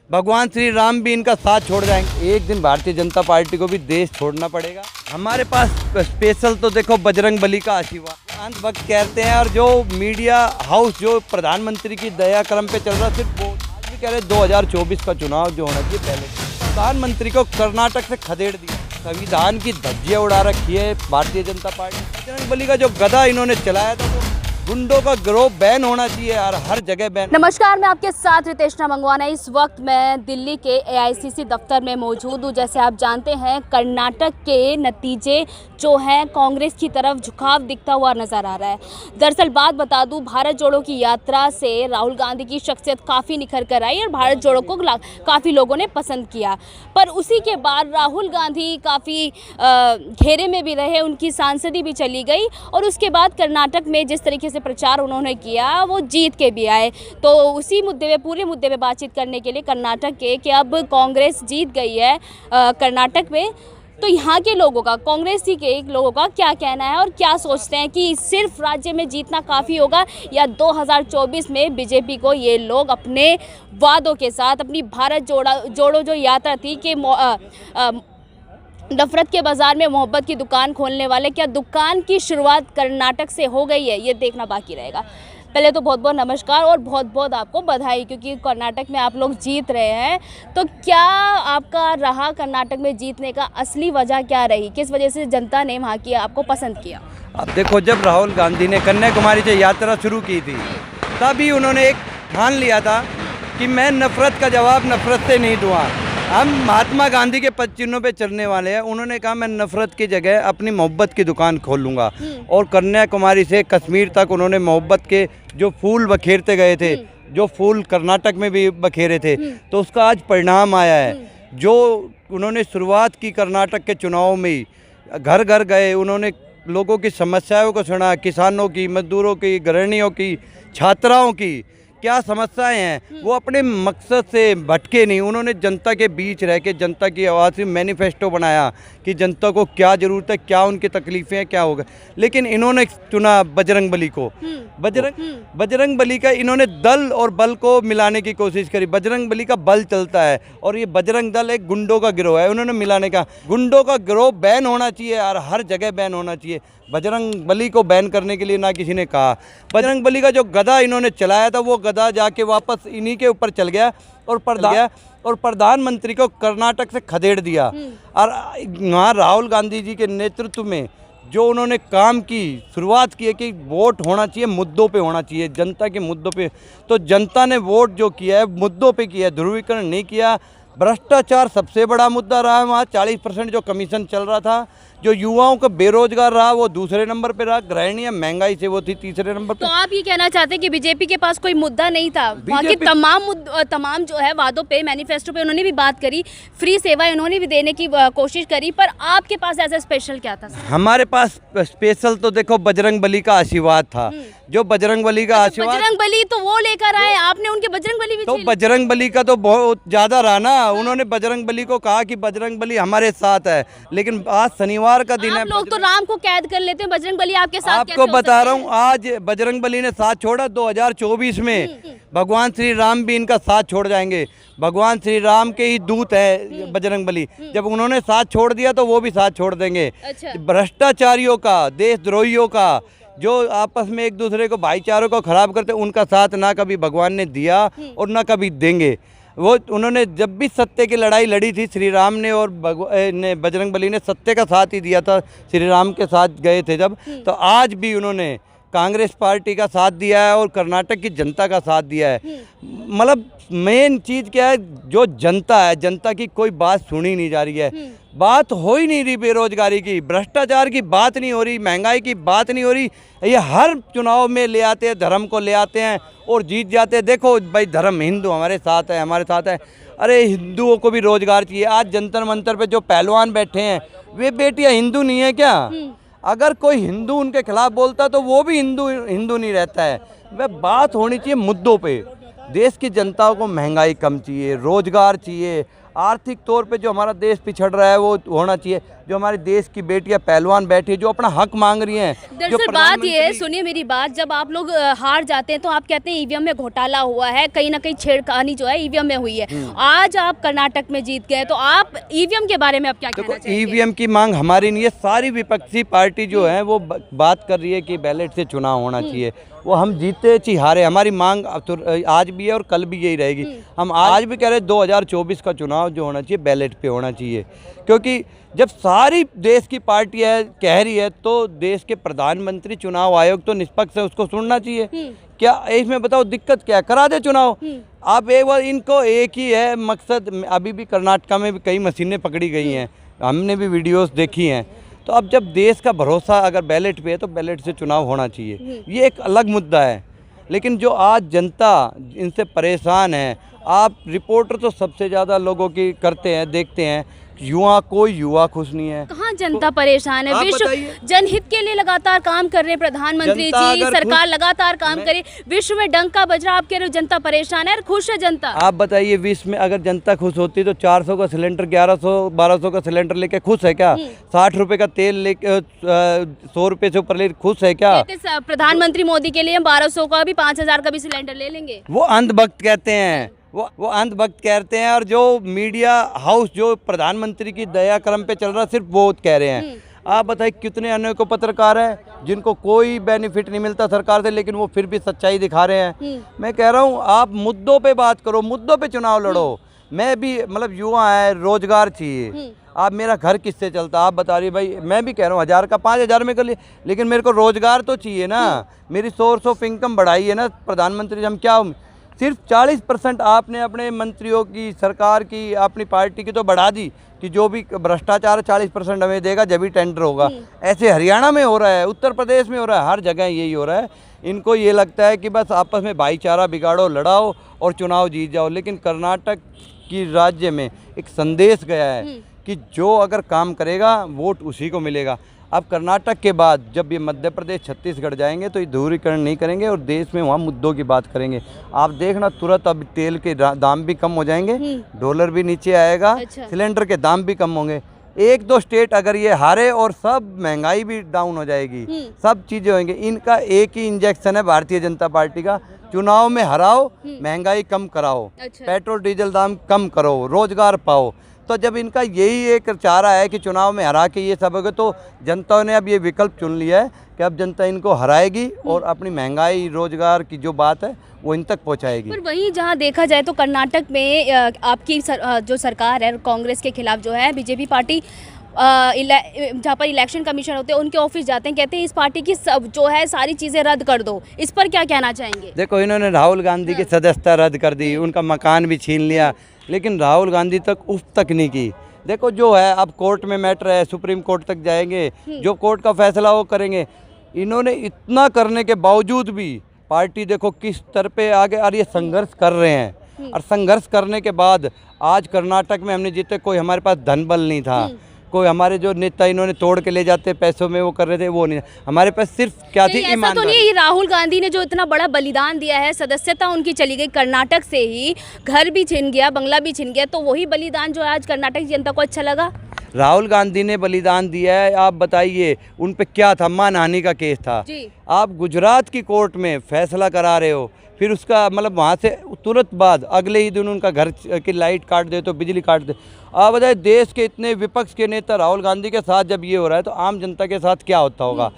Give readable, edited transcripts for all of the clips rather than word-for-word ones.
भगवान श्री राम भी इनका साथ छोड़ जाएंगे। एक दिन भारतीय जनता पार्टी को भी देश छोड़ना पड़ेगा। हमारे पास स्पेशल तो देखो बजरंग बली का आशीर्वाद अंत वक्त कहते हैं, और जो मीडिया हाउस जो प्रधानमंत्री की दया क्रम पे चल रहा, सिर्फ वो आज भी कह रहे 2024 का चुनाव जो होना चाहिए पहले प्रधानमंत्री को कर्नाटक से खदेड़ दिया। संविधान की धज्जियां उड़ा रखी है भारतीय जनता पार्टी। बजरंग बली का जो गधा इन्होंने चलाया था वो गुंडों का गिरोह बैन होना चाहिए और हर जगह बैन। नमस्कार, मैं आपके साथ रितेशना मंगवाना। इस वक्त मैं दिल्ली के एआईसीसी दफ्तर में मौजूद हूँ। जैसे आप जानते हैं, कर्नाटक के नतीजे जो हैं कांग्रेस की तरफ झुकाव दिखता हुआ नजर आ रहा है। दरअसल बात बता दूं, भारत जोड़ो की यात्रा से राहुल गांधी की शख्सियत काफ़ी निखर कर आई और भारत जोड़ो को काफ़ी लोगों ने पसंद किया। पर उसी के बाद राहुल गांधी काफ़ी घेरे में भी रहे, उनकी सांसदी भी चली गई और उसके बाद कर्नाटक में जिस तरीके से प्रचार उन्होंने किया वो जीत के भी आए। तो उसी मुद्दे पे, पूरे मुद्दे पे बातचीत करने के लिए कर्नाटक के कि अब कांग्रेस जीत गई है कर्नाटक में, तो यहाँ के लोगों का, कांग्रेस के लोगों का क्या कहना है और क्या सोचते हैं कि सिर्फ राज्य में जीतना काफ़ी होगा या 2024 में बीजेपी को ये लोग अपने वादों के साथ, अपनी भारत जोड़ो जो यात्रा थी कि नफरत के बाज़ार में मोहब्बत की दुकान खोलने वाले, क्या दुकान की शुरुआत कर्नाटक से हो गई है, ये देखना बाकी रहेगा। पहले तो बहुत बहुत नमस्कार और बहुत बहुत आपको बधाई, क्योंकि कर्नाटक में आप लोग जीत रहे हैं। तो क्या आपका रहा कर्नाटक में जीतने का असली वजह क्या रही, किस वजह से जनता ने वहाँ की आपको पसंद किया? अब देखो, जब राहुल गांधी ने कन्याकुमारी से यात्रा शुरू की थी तभी उन्होंने एक ठान लिया था कि मैं नफरत का जवाब नफरत से नहीं दूंगा। हम महात्मा गांधी के पद चिन्हों पे चलने वाले हैं। उन्होंने कहा मैं नफरत की जगह अपनी मोहब्बत की दुकान खोल लूँगा, और कन्याकुमारी से कश्मीर तक उन्होंने मोहब्बत के जो फूल बखेरते गए थे, जो फूल कर्नाटक में भी बखेरे थे, तो उसका आज परिणाम आया है। जो उन्होंने शुरुआत की कर्नाटक के चुनाव में, घर घर गए, उन्होंने लोगों की समस्याओं को सुना, किसानों की, मजदूरों की, गृहिणियों की, छात्राओं की क्या समस्याएं हैं, वो अपने मकसद से भटके नहीं। उन्होंने जनता के बीच रह के जनता की आवाज़ से मैनिफेस्टो बनाया कि जनता को क्या ज़रूरत है, क्या उनकी तकलीफ़ें हैं, क्या होगा। लेकिन इन्होंने चुना बजरंग बली को। बजरंग बली का इन्होंने दल और बल को मिलाने की कोशिश करी। बजरंग बली का बल चलता है और ये बजरंग दल एक गुंडों का गिरोह है। उन्होंने मिलाने का, गुंडों का गिरोह बैन होना चाहिए और हर जगह बैन होना चाहिए। बजरंग बली को बैन करने के लिए ना किसी ने कहा। बजरंग बली का जो गधा इन्होंने चलाया था वो गधा जाके वापस इन्हीं के ऊपर चल गया और प्रधानमंत्री को कर्नाटक से खदेड़ दिया। और वहाँ राहुल गांधी जी के नेतृत्व में जो उन्होंने काम की शुरुआत की है कि वोट होना चाहिए, मुद्दों पे होना चाहिए, जनता के मुद्दों पे, तो जनता ने वोट जो किया है मुद्दों पे किया है, ध्रुवीकरण नहीं किया। भ्रष्टाचार सबसे बड़ा मुद्दा रहा है वहाँ। 40% जो कमीशन चल रहा था, जो युवाओं का बेरोजगार रहा वो दूसरे नंबर पे रहा, गृहिणियां महंगाई से वो थी तीसरे नंबर पे। तो आप ये कहना चाहते हैं कि बीजेपी के पास कोई मुद्दा नहीं था? वहाँ के तमाम जो है वादों पे, मैनिफेस्टो पे उन्होंने भी बात करी, फ्री सेवाएं उन्होंने भी देने की कोशिश करी, पर आपके पास ऐसा स्पेशल क्या था? हमारे पास स्पेशल तो देखो बजरंग बली का आशीर्वाद था। जो बजरंग बली का आशीर्वाद, बजरंग बली तो वो लेकर आए, आपने उनके बजरंग बली भी तो बजरंग बली का तो बहुत ज्यादा रहा ना। उन्होंने बजरंग बली को कहा कि बजरंग बली हमारे साथ है, लेकिन आज शनिवार का दिन है। लोग तो राम को कैद कर लेते हैं, बजरंग बली आपके साथ आपको बता रहा हूँ, आज बजरंग बली ने साथ छोड़ा। 2024 में भगवान श्री राम भी इनका साथ छोड़ जाएंगे। भगवान श्री राम के ही दूत है बजरंग बली। जब उन्होंने साथ छोड़ दिया तो वो भी साथ छोड़ देंगे। भ्रष्टाचारियों का, देशद्रोहियों का, जो आपस में एक दूसरे को, भाईचारों को खराब करते, उनका साथ ना कभी भगवान ने दिया और ना कभी देंगे। वो उन्होंने जब भी सत्य की लड़ाई लड़ी थी, श्री राम ने और बजरंग बली ने सत्य का साथ ही दिया था। श्री राम के साथ गए थे जब, तो आज भी उन्होंने कांग्रेस पार्टी का साथ दिया है और कर्नाटक की जनता का साथ दिया है। मतलब मेन चीज़ क्या है, जो जनता है, जनता की कोई बात सुनी नहीं जा रही है। बात हो ही नहीं रही बेरोजगारी की, भ्रष्टाचार की बात नहीं हो रही, महंगाई की बात नहीं हो रही। ये हर चुनाव में ले आते हैं, धर्म को ले आते हैं और जीत जाते हैं। देखो भाई, धर्म हिंदू हमारे साथ है, हमारे साथ है। अरे हिंदुओं को भी रोजगार चाहिए। आज जंतर मंतर पे जो पहलवान बैठे हैं वे बेटियां हिंदू नहीं है क्या? अगर कोई हिंदू उनके खिलाफ बोलता तो वो भी हिंदू नहीं रहता है। वह बात होनी चाहिए मुद्दों पे। देश की जनता को महंगाई कम चाहिए, रोजगार चाहिए, आर्थिक तौर पे जो हमारा देश पिछड़ रहा है वो होना चाहिए। जो हमारे देश की बेटियां पहलवान बैठी है जो अपना हक मांग रही हैं। दरअसल बात ये है, सुनिए मेरी बात, जब आप लोग हार जाते हैं तो आप कहते हैं ईवीएम में घोटाला हुआ है, कहीं ना कहीं छेड़खानी जो है ईवीएम में हुई है। आज आप कर्नाटक में जीत गए तो आप ईवीएम के बारे में अब क्या कहना चाहेंगे? ईवीएम की मांग हमारी नहीं है, सारी विपक्षी पार्टी जो है वो बात कर रही है कि बैलेट से चुनाव होना चाहिए। वो हम जीते चाहे हारे, हमारी मांग आज भी है और कल भी यही रहेगी। हम आज भी कह रहे हैं 2024 का चुनाव जो होना चाहिए बैलेट पे होना चाहिए, क्योंकि जब सारी देश की पार्टी है कह रही है तो देश के प्रधानमंत्री चुनाव आयोग तो निष्पक्ष है, उसको सुनना चाहिए। क्या इसमें बताओ दिक्कत क्या है? करा दे चुनाव। आप एक बार इनको एक ही है मकसद, अभी भी कर्नाटका में भी कई मशीनें पकड़ी गई हैं, हमने भी वीडियोस देखी हैं। तो अब जब देश का भरोसा अगर बैलेट पे है तो बैलेट से चुनाव होना चाहिए, ये एक अलग मुद्दा है। लेकिन जो आज जनता इनसे परेशान है, आप रिपोर्टर तो सबसे ज़्यादा लोगों की करते हैं, देखते हैं, कोई युवा खुश नहीं है। कहाँ जनता परेशान है? विश्व जनहित के लिए लगातार काम कर रहे हैं प्रधानमंत्री जी, सरकार लगातार काम करे, विश्व में डंका बज रहा, आप कह रहे हो जनता परेशान है और खुश है जनता। आप बताइए विश्व में अगर जनता खुश होती तो 400 का सिलेंडर 1100-1200 का सिलेंडर लेके खुश है क्या? 60 रुपए का तेल लेके 100 रुपए से ऊपर ले खुश है क्या? प्रधानमंत्री मोदी के लिए हम 1200 का भी 5000 का भी सिलेंडर ले लेंगे। वो अंधभक्त कहते हैं, वो अंधभक्त कहते हैं। और जो मीडिया हाउस जो प्रधानमंत्री की दया क्रम पे चल रहा सिर्फ वो कह रहे हैं। आप बताइए कितने अनेकों पत्रकार हैं जिनको कोई बेनिफिट नहीं मिलता सरकार से, लेकिन वो फिर भी सच्चाई दिखा रहे हैं। मैं कह रहा हूँ आप मुद्दों पे बात करो, मुद्दों पे चुनाव लड़ो। मैं भी मतलब युवा है, रोजगार चाहिए। आप मेरा घर किससे चलता आप बता रही भाई, मैं भी कह रहा हूँ 1000 का 5000 में कर लिए, लेकिन मेरे को रोजगार तो चाहिए ना। मेरी सोर्स ऑफ इनकम बढ़ाई है ना प्रधानमंत्री। हम क्या सिर्फ 40% आपने अपने मंत्रियों की, सरकार की, अपनी पार्टी की तो बढ़ा दी कि जो भी भ्रष्टाचार 40% हमें देगा जब भी टेंडर होगा। ऐसे हरियाणा में हो रहा है, उत्तर प्रदेश में हो रहा है, हर जगह यही हो रहा है। इनको ये लगता है कि बस आपस में भाईचारा बिगाड़ो, लड़ाओ और चुनाव जीत जाओ। लेकिन कर्नाटक की राज्य में एक संदेश गया है कि जो अगर काम करेगा वोट उसी को मिलेगा। अब कर्नाटक के बाद जब ये मध्य प्रदेश, छत्तीसगढ़ जाएंगे तो ये ध्रुवीकरण नहीं करेंगे और देश में वहाँ मुद्दों की बात करेंगे। आप देखना तुरंत अब तेल के दाम भी कम हो जाएंगे, डॉलर भी नीचे आएगा, सिलेंडर के दाम भी कम होंगे। 1-2 स्टेट अगर ये हारे और सब महंगाई भी डाउन हो जाएगी, सब चीज़ें होंगी। इनका एक ही इंजेक्शन है भारतीय जनता पार्टी का, चुनाव में हराओ, महंगाई कम कराओ, पेट्रोल डीजल दाम कम करो, रोजगार पाओ। तो जब इनका यही एक चारा है कि चुनाव में हरा के ये सब होगा, तो जनता ने अब ये विकल्प चुन लिया है कि अब जनता इनको हराएगी और अपनी महंगाई, रोजगार की जो बात है वो इन तक पहुंचाएगी। पर वहीं जहां देखा जाए तो कर्नाटक में आपकी जो सरकार है कांग्रेस के खिलाफ जो है बीजेपी पार्टी, जहाँ पर इलेक्शन कमीशन होते हैं उनके ऑफिस जाते हैं, कहते हैं इस पार्टी की सब जो है सारी चीज़ें रद्द कर दो। इस पर क्या कहना चाहेंगे? देखो इन्होंने राहुल गांधी की सदस्यता रद्द कर दी, उनका मकान भी छीन लिया, लेकिन राहुल गांधी तक उफ तक नहीं की। देखो जो है अब कोर्ट में मैटर है, सुप्रीम कोर्ट तक जाएंगे, जो कोर्ट का फैसला वो करेंगे। इन्होंने इतना करने के बावजूद भी पार्टी देखो किस तरह पे आगे और ये संघर्ष कर रहे हैं। और संघर्ष करने के बाद आज कर्नाटक में हमने जीते, कोई हमारे पास धन बल नहीं था, कोई हमारे जो नेता इन्होंने तोड़ के ले जाते पैसों में वो कर रहे थे वो नहीं, हमारे पास सिर्फ क्या थी ऐसा तो नहीं, राहुल गांधी ने जो इतना बड़ा बलिदान दिया है, सदस्यता उनकी चली गई, कर्नाटक से ही घर भी छिन गया, बंगला भी छिन गया, तो वही बलिदान जो है आज कर्नाटक की जनता को अच्छा लगा? राहुल गांधी ने बलिदान दिया है। आप बताइए उन पे क्या था? मानहानि का केस था। आप गुजरात की कोर्ट में फैसला करा रहे हो, फिर उसका मतलब वहाँ से तुरंत बाद अगले ही दिन उनका घर की लाइट काट दे तो बिजली काट दे। आप बताइए देश के इतने विपक्ष के नेता राहुल गांधी के साथ जब ये हो रहा है तो आम जनता के साथ क्या होता होगा?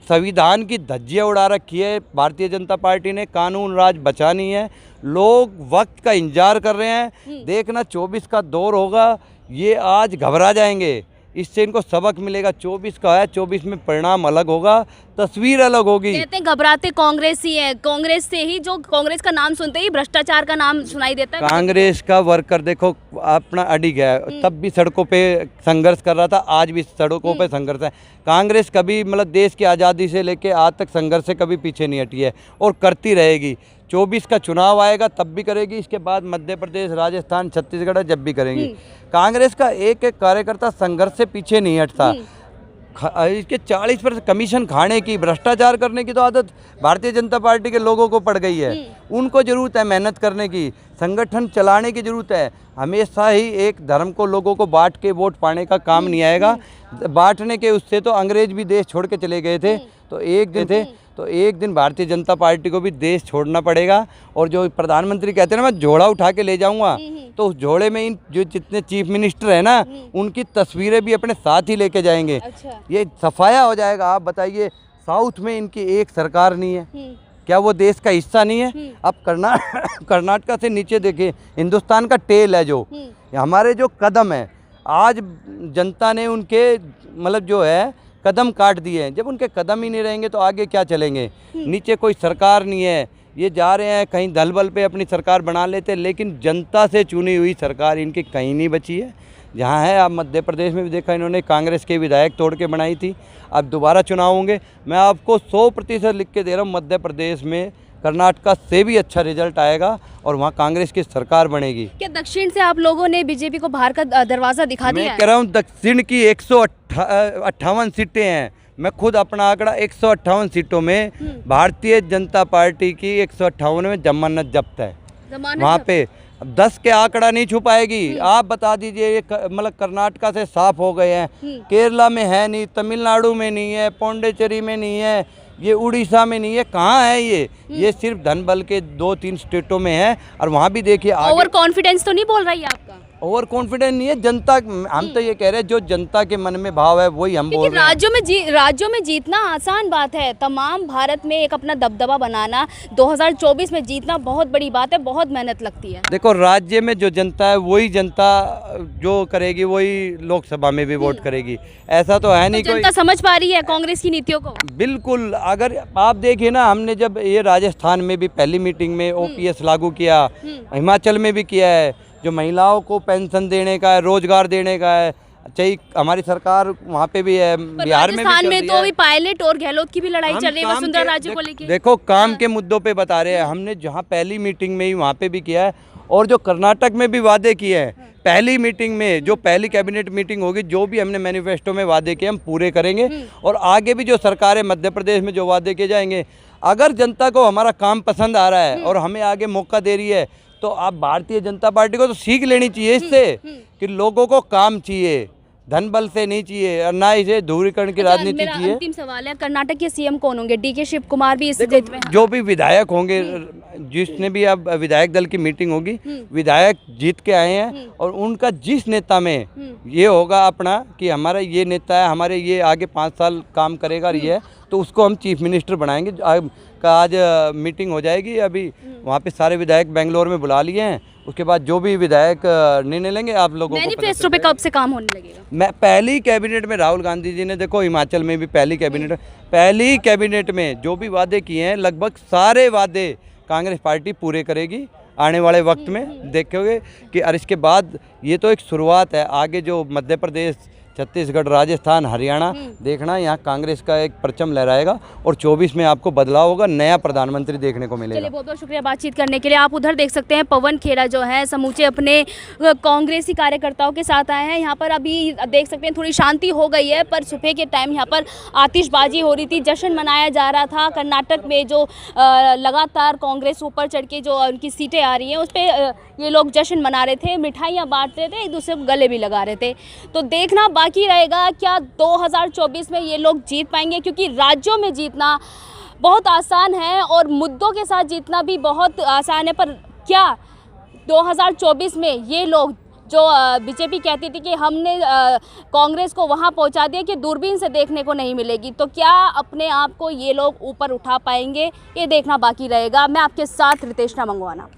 संविधान की धज्जियाँ उड़ा रखी है भारतीय जनता पार्टी ने, कानून राज बचा नहीं है, लोग वक्त का इंतजार कर रहे हैं। देखना 24 का दौर होगा, ये आज घबरा जाएंगे, इससे इनको सबक मिलेगा। 24 का है, 24 में परिणाम अलग होगा, तस्वीर अलग होगी। कहते हैं घबराते कांग्रेस ही है, कांग्रेस से ही, जो कांग्रेस का नाम सुनते ही भ्रष्टाचार का नाम सुनाई देता है। कांग्रेस का वर्कर देखो अपना अडिग है, तब भी सड़कों पे संघर्ष कर रहा था, आज भी सड़कों पे संघर्ष है। कांग्रेस कभी मतलब देश की आज़ादी से लेके आज तक संघर्ष से कभी पीछे नहीं हटी है और करती रहेगी। 24 का चुनाव आएगा तब भी करेगी, इसके बाद मध्य प्रदेश, राजस्थान, छत्तीसगढ़ जब भी करेंगी। कांग्रेस का एक एक कार्यकर्ता संघर्ष से पीछे नहीं हटता। इसके 40% कमीशन खाने की, भ्रष्टाचार करने की तो आदत भारतीय जनता पार्टी के लोगों को पड़ गई है। उनको ज़रूरत है मेहनत करने की, संगठन चलाने की ज़रूरत है। हमेशा ही एक धर्म को, लोगों को बांट के वोट पाने का काम नहीं आएगा। बांटने के उससे तो अंग्रेज भी देश छोड़ के चले गए थे, तो एक दिन भारतीय जनता पार्टी को भी देश छोड़ना पड़ेगा। और जो प्रधानमंत्री कहते हैं ना, मैं झोला उठा के ले जाऊंगा, तो उस झोले में इन जो जितने चीफ मिनिस्टर हैं ना, उनकी तस्वीरें भी अपने साथ ही लेके जाएंगे। अच्छा। ये सफाया हो जाएगा। आप बताइए, साउथ में इनकी एक सरकार नहीं है, क्या वो देश का हिस्सा नहीं है? अब कर्नाटका से नीचे देखिए, हिंदुस्तान का टेल है जो हमारे जो कदम है, आज जनता ने उनके मतलब जो है कदम काट दिए हैं। जब उनके कदम ही नहीं रहेंगे तो आगे क्या चलेंगे? नीचे कोई सरकार नहीं है, ये जा रहे हैं कहीं दल बल पे अपनी सरकार बना लेते, लेकिन जनता से चुनी हुई सरकार इनकी कहीं नहीं बची है। जहाँ है, आप मध्य प्रदेश में भी देखा, इन्होंने कांग्रेस के विधायक तोड़ के बनाई थी। अब दोबारा चुनाव होंगे, मैं आपको 100% लिख के दे रहा हूँ, मध्य प्रदेश में कर्नाटका से भी अच्छा रिजल्ट आएगा और वहाँ कांग्रेस की सरकार बनेगी। क्या दक्षिण से आप लोगों ने बीजेपी को बाहर का दरवाजा दिखा दिया है? मैं कह रहा हूँ दक्षिण की 158 सीटें हैं। मैं खुद अपना आंकड़ा 158 सीटों में भारतीय जनता पार्टी की 158 में जमानत जब्त है। वहाँ पे 10 के आंकड़ा नहीं छुपाएगी। आप बता दीजिए, ये मतलब कर्नाटका से साफ हो गए हैं, केरला में है नहीं, तमिलनाडु में नहीं है, पौंडीचेरी में नहीं है, ये उड़ीसा में नहीं है, कहाँ है ये सिर्फ धन बल के 2-3 स्टेटों में है। और वहाँ भी देखिए, ओवर कॉन्फिडेंस तो नहीं बोल रही है आपका? ओवर कॉन्फिडेंस नहीं है जनता, हम तो ये कह रहे हैं जो जनता के मन में भाव है वही हम बोल रहे हैं। राज्यों में जीतना आसान बात है, तमाम भारत में एक अपना दबदबा बनाना, 2024 में जीतना बहुत बड़ी बात है, बहुत मेहनत लगती है। देखो, राज्य में जो जनता है वही जनता जो करेगी वही लोकसभा में भी वोट करेगी, ऐसा तो है नहीं। जनता समझ पा रही है कांग्रेस की नीतियों को? बिल्कुल। अगर आप देखिए ना, हमने जब ये राजस्थान में भी पहली मीटिंग में OPS लागू किया, हिमाचल में भी किया है, जो महिलाओं को पेंशन देने का है, रोजगार देने का है, चाहिए हमारी सरकार वहाँ पे भी है, बिहार में भी राजस्थान में तो अभी पायलट और गहलोत की भी लड़ाई चल रही है वसुंधरा राजे को लेकर। देखो, काम के मुद्दों पे बता रहे हैं, हमने जहाँ पहली मीटिंग में ही वहाँ पे भी किया है, और जो कर्नाटक में भी वादे किए हैं, पहली मीटिंग में जो पहली कैबिनेट मीटिंग होगी, जो भी हमने मैनिफेस्टो में वादे किए हम पूरे करेंगे। और आगे भी जो सरकारें मध्य प्रदेश में जो वादे किए जाएंगे, अगर जनता को हमारा काम पसंद आ रहा है और हमें आगे मौका दे रही है, तो आप भारतीय जनता पार्टी को तो सीख लेनी चाहिए इससे कि लोगों को काम चाहिए, धन बल से नहीं चाहिए, और ना इसे ध्रुवीकरण की राजनीति चाहिए। अंतिम सवाल है, कर्नाटक के CM कौन होंगे? DK शिव कुमार भी इस जित में? जो भी विधायक होंगे, जिसने भी अब विधायक दल की मीटिंग होगी, विधायक जीत के आए हैं, और उनका जिस नेता में ये होगा अपना कि हमारा ये नेता है, हमारे ये आगे 5 साल काम करेगा, ये है, तो उसको हम चीफ मिनिस्टर बनाएंगे। आज मीटिंग हो जाएगी, अभी वहाँ पे सारे विधायक बेंगलोर में बुला लिए हैं, उसके बाद जो भी विधायक निर्णय लेंगे आप लोगों को मैनिफेस्टो पे कब से काम होने लगेगा? मैं पहली कैबिनेट में राहुल गांधी जी ने, देखो हिमाचल में भी पहली कैबिनेट में जो भी वादे किए हैं, लगभग सारे वादे कांग्रेस पार्टी पूरे करेगी आने वाले वक्त में। देखोगे कि और इसके बाद ये तो एक शुरुआत है, आगे जो मध्य प्रदेश, छत्तीसगढ़, राजस्थान, हरियाणा देखना, यहाँ कांग्रेस का एक परचम लहराएगा और 24 में आपको बदलाव होगा, नया प्रधानमंत्री देखने को मिलेगा। चलिए, बहुत बहुत शुक्रिया बातचीत करने के लिए। आप उधर देख सकते हैं, पवन खेड़ा जो है समूचे अपने कांग्रेसी कार्यकर्ताओं के साथ आए हैं। यहाँ पर अभी देख सकते हैं थोड़ी शांति हो गई है, पर सुबह के टाइम यहाँ पर आतिशबाजी हो रही थी, जश्न मनाया जा रहा था। कर्नाटक में जो लगातार कांग्रेस ऊपर चढ़ के जो उनकी सीटें आ रही हैं, उस पर ये लोग जश्न मना रहे थे, मिठाइयाँ बांट रहे थे, एक दूसरे को गले भी लगा रहे थे। तो देखना बाकी रहेगा क्या 2024 में ये लोग जीत पाएंगे, क्योंकि राज्यों में जीतना बहुत आसान है और मुद्दों के साथ जीतना भी बहुत आसान है। पर क्या 2024 में ये लोग, जो बीजेपी कहती थी कि हमने कांग्रेस को वहाँ पहुँचा दिया कि दूरबीन से देखने को नहीं मिलेगी, तो क्या अपने आप को ये लोग ऊपर उठा पाएंगे, ये देखना बाकी रहेगा। मैं आपके साथ रितेश मंगवाना।